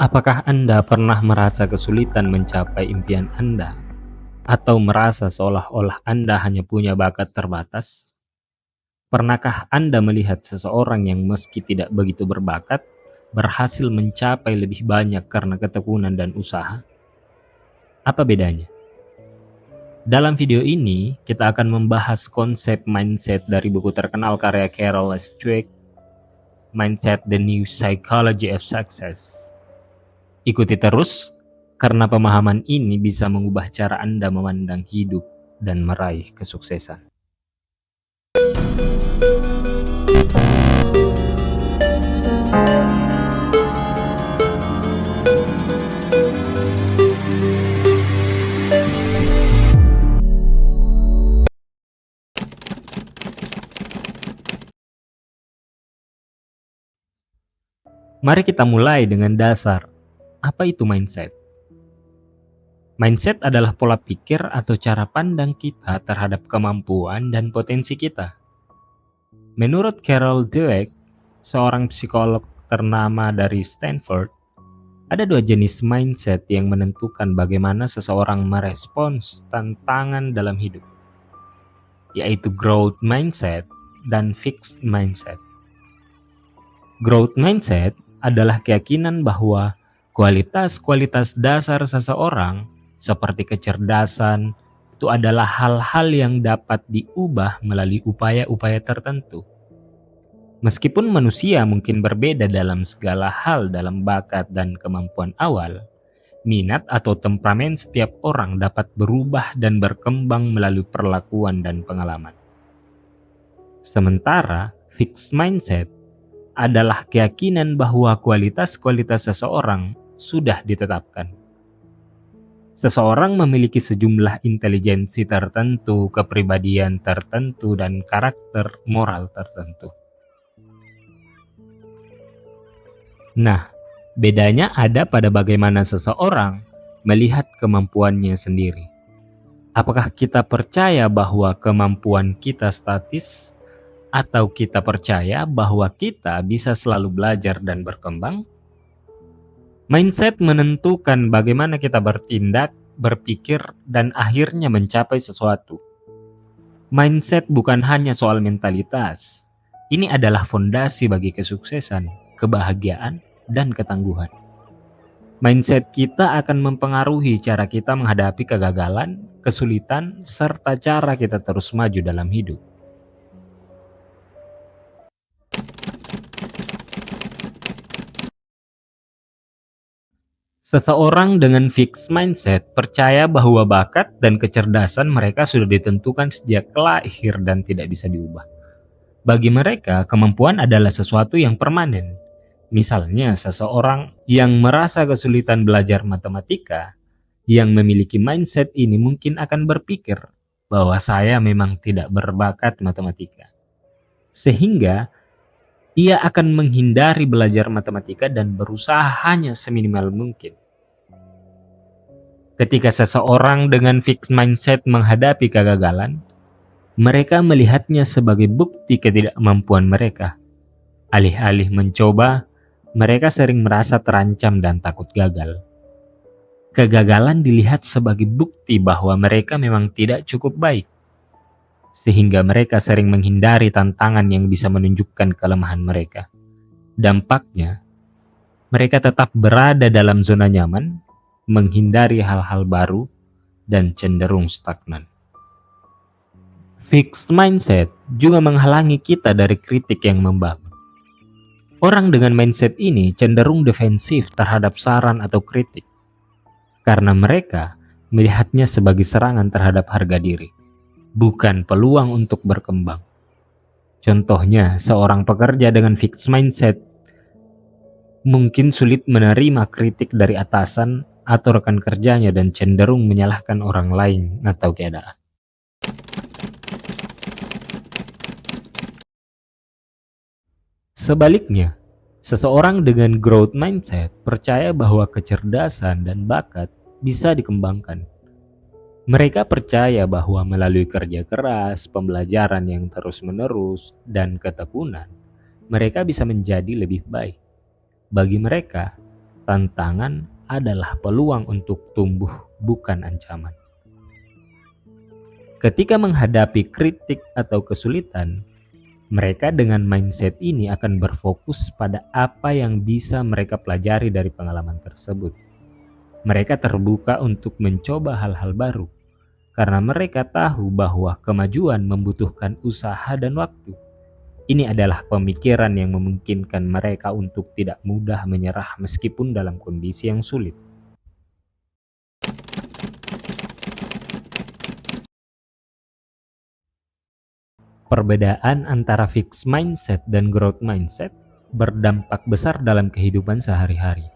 Apakah Anda pernah merasa kesulitan mencapai impian Anda? Atau merasa seolah-olah Anda hanya punya bakat terbatas? Pernahkah Anda melihat seseorang yang meski tidak begitu berbakat, berhasil mencapai lebih banyak karena ketekunan dan usaha? Apa bedanya? Dalam video ini, kita akan membahas konsep mindset dari buku terkenal karya Carol S. Dweck, Mindset: The New Psychology of Success. Ikuti terus, karena pemahaman ini bisa mengubah cara Anda memandang hidup dan meraih kesuksesan. Mari kita mulai dengan dasar. Apa itu mindset? Mindset adalah pola pikir atau cara pandang kita terhadap kemampuan dan potensi kita. Menurut Carol Dweck, seorang psikolog ternama dari Stanford, ada dua jenis mindset yang menentukan bagaimana seseorang merespons tantangan dalam hidup, yaitu growth mindset dan fixed mindset. Growth mindset adalah keyakinan bahwa kualitas-kualitas dasar seseorang seperti kecerdasan itu adalah hal-hal yang dapat diubah melalui upaya-upaya tertentu. Meskipun manusia mungkin berbeda dalam segala hal dalam bakat dan kemampuan awal, minat atau temperamen setiap orang dapat berubah dan berkembang melalui perlakuan dan pengalaman. Sementara fixed mindset adalah keyakinan bahwa kualitas-kualitas seseorang sudah ditetapkan. Seseorang memiliki sejumlah intelijensi tertentu, kepribadian tertentu, dan karakter moral tertentu. Nah, bedanya ada pada bagaimana seseorang melihat kemampuannya sendiri. Apakah kita percaya bahwa kemampuan kita statis, atau kita percaya bahwa kita bisa selalu belajar dan berkembang? Mindset menentukan bagaimana kita bertindak, berpikir, dan akhirnya mencapai sesuatu. Mindset bukan hanya soal mentalitas. Ini adalah fondasi bagi kesuksesan, kebahagiaan, dan ketangguhan. Mindset kita akan mempengaruhi cara kita menghadapi kegagalan, kesulitan, serta cara kita terus maju dalam hidup. Seseorang dengan fixed mindset percaya bahwa bakat dan kecerdasan mereka sudah ditentukan sejak lahir dan tidak bisa diubah. Bagi mereka, kemampuan adalah sesuatu yang permanen. Misalnya, seseorang yang merasa kesulitan belajar matematika, yang memiliki mindset ini mungkin akan berpikir bahwa saya memang tidak berbakat matematika. Sehingga, ia akan menghindari belajar matematika dan berusaha hanya seminimal mungkin. Ketika seseorang dengan fixed mindset menghadapi kegagalan, mereka melihatnya sebagai bukti ketidakmampuan mereka. Alih-alih mencoba, mereka sering merasa terancam dan takut gagal. Kegagalan dilihat sebagai bukti bahwa mereka memang tidak cukup baik, sehingga mereka sering menghindari tantangan yang bisa menunjukkan kelemahan mereka. Dampaknya, mereka tetap berada dalam zona nyaman, menghindari hal-hal baru, dan cenderung stagnan. Fixed mindset juga menghalangi kita dari kritik yang membangun. Orang dengan mindset ini cenderung defensif terhadap saran atau kritik, karena mereka melihatnya sebagai serangan terhadap harga diri, bukan peluang untuk berkembang. Contohnya, seorang pekerja dengan fixed mindset mungkin sulit menerima kritik dari atasan atau rekan kerjanya dan cenderung menyalahkan orang lain atau keadaan. Sebaliknya, seseorang dengan growth mindset percaya bahwa kecerdasan dan bakat bisa dikembangkan. Mereka percaya bahwa melalui kerja keras, pembelajaran yang terus-menerus, dan ketekunan, mereka bisa menjadi lebih baik. Bagi mereka, Tantangan adalah peluang untuk tumbuh, bukan ancaman. Ketika menghadapi kritik atau kesulitan, mereka dengan mindset ini akan berfokus pada apa yang bisa mereka pelajari dari pengalaman tersebut. Mereka terbuka untuk mencoba hal-hal baru, karena mereka tahu bahwa kemajuan membutuhkan usaha dan waktu. Ini adalah pemikiran yang memungkinkan mereka untuk tidak mudah menyerah meskipun dalam kondisi yang sulit. Perbedaan antara fixed mindset dan growth mindset berdampak besar dalam kehidupan sehari-hari,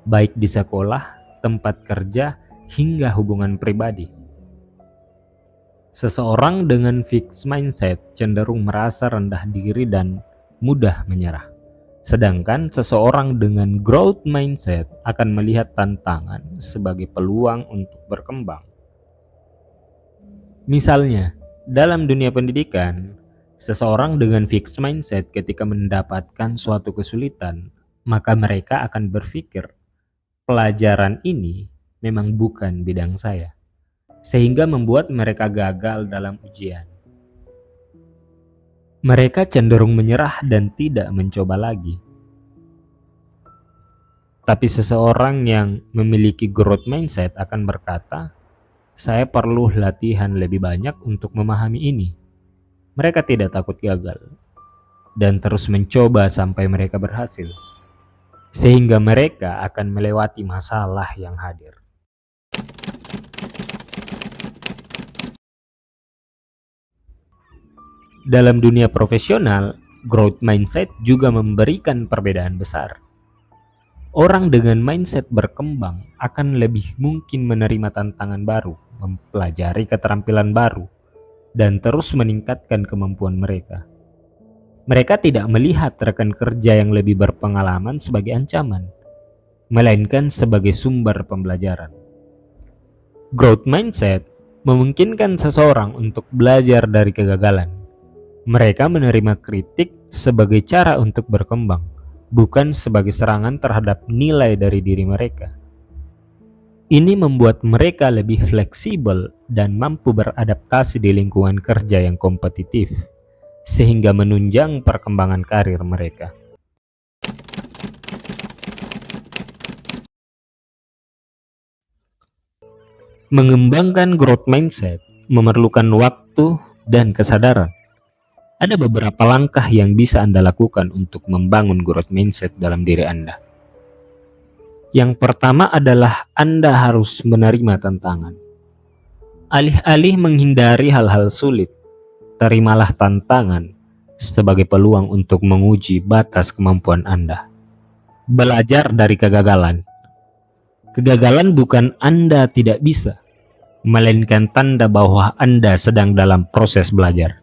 baik di sekolah, tempat kerja, hingga hubungan pribadi. Seseorang dengan fixed mindset cenderung merasa rendah diri dan mudah menyerah. Sedangkan seseorang dengan growth mindset akan melihat tantangan sebagai peluang untuk berkembang. Misalnya, dalam dunia pendidikan, seseorang dengan fixed mindset ketika mendapatkan suatu kesulitan, maka mereka akan berpikir, pelajaran ini memang bukan bidang saya, sehingga membuat mereka gagal dalam ujian. Mereka cenderung menyerah dan tidak mencoba lagi. Tapi seseorang yang memiliki growth mindset akan berkata, saya perlu latihan lebih banyak untuk memahami ini. Mereka tidak takut gagal dan terus mencoba sampai mereka berhasil, sehingga mereka akan melewati masalah yang hadir. Dalam dunia profesional, growth mindset juga memberikan perbedaan besar. Orang dengan mindset berkembang akan lebih mungkin menerima tantangan baru, mempelajari keterampilan baru, dan terus meningkatkan kemampuan mereka. Mereka tidak melihat rekan kerja yang lebih berpengalaman sebagai ancaman, melainkan sebagai sumber pembelajaran. Growth mindset memungkinkan seseorang untuk belajar dari kegagalan. Mereka menerima kritik sebagai cara untuk berkembang, bukan sebagai serangan terhadap nilai dari diri mereka. Ini membuat mereka lebih fleksibel dan mampu beradaptasi di lingkungan kerja yang kompetitif, sehingga menunjang perkembangan karir mereka. Mengembangkan growth mindset memerlukan waktu dan kesadaran. Ada beberapa langkah yang bisa Anda lakukan untuk membangun growth mindset dalam diri Anda. Yang pertama adalah Anda harus menerima tantangan. Alih-alih menghindari hal-hal sulit, terimalah tantangan sebagai peluang untuk menguji batas kemampuan Anda. Belajar dari kegagalan. Kegagalan bukan Anda tidak bisa, melainkan tanda bahwa Anda sedang dalam proses belajar.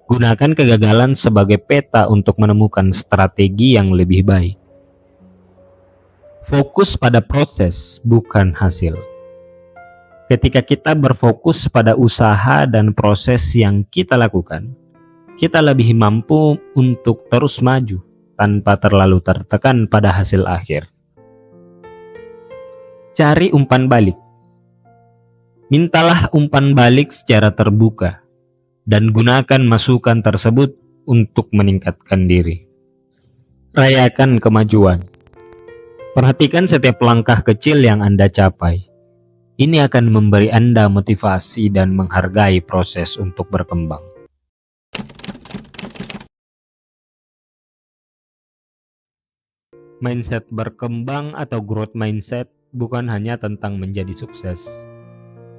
Gunakan kegagalan sebagai peta untuk menemukan strategi yang lebih baik. Fokus pada proses, bukan hasil. Ketika kita berfokus pada usaha dan proses yang kita lakukan, kita lebih mampu untuk terus maju tanpa terlalu tertekan pada hasil akhir. Cari umpan balik. Mintalah umpan balik secara terbuka dan gunakan masukan tersebut untuk meningkatkan diri. Rayakan kemajuan. Perhatikan setiap langkah kecil yang Anda capai. Ini akan memberi Anda motivasi dan menghargai proses untuk berkembang. Mindset berkembang atau growth mindset bukan hanya tentang menjadi sukses,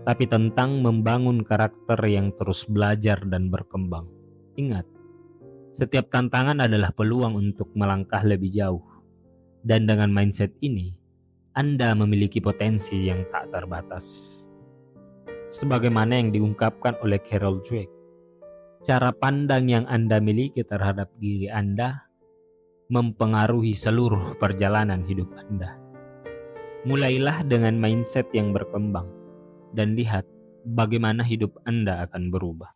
tapi tentang membangun karakter yang terus belajar dan berkembang. Ingat, setiap tantangan adalah peluang untuk melangkah lebih jauh. Dan dengan mindset ini, Anda memiliki potensi yang tak terbatas. Sebagaimana yang diungkapkan oleh Carol Dweck, cara pandang yang Anda miliki terhadap diri Anda mempengaruhi seluruh perjalanan hidup Anda. Mulailah dengan mindset yang berkembang dan lihat bagaimana hidup Anda akan berubah.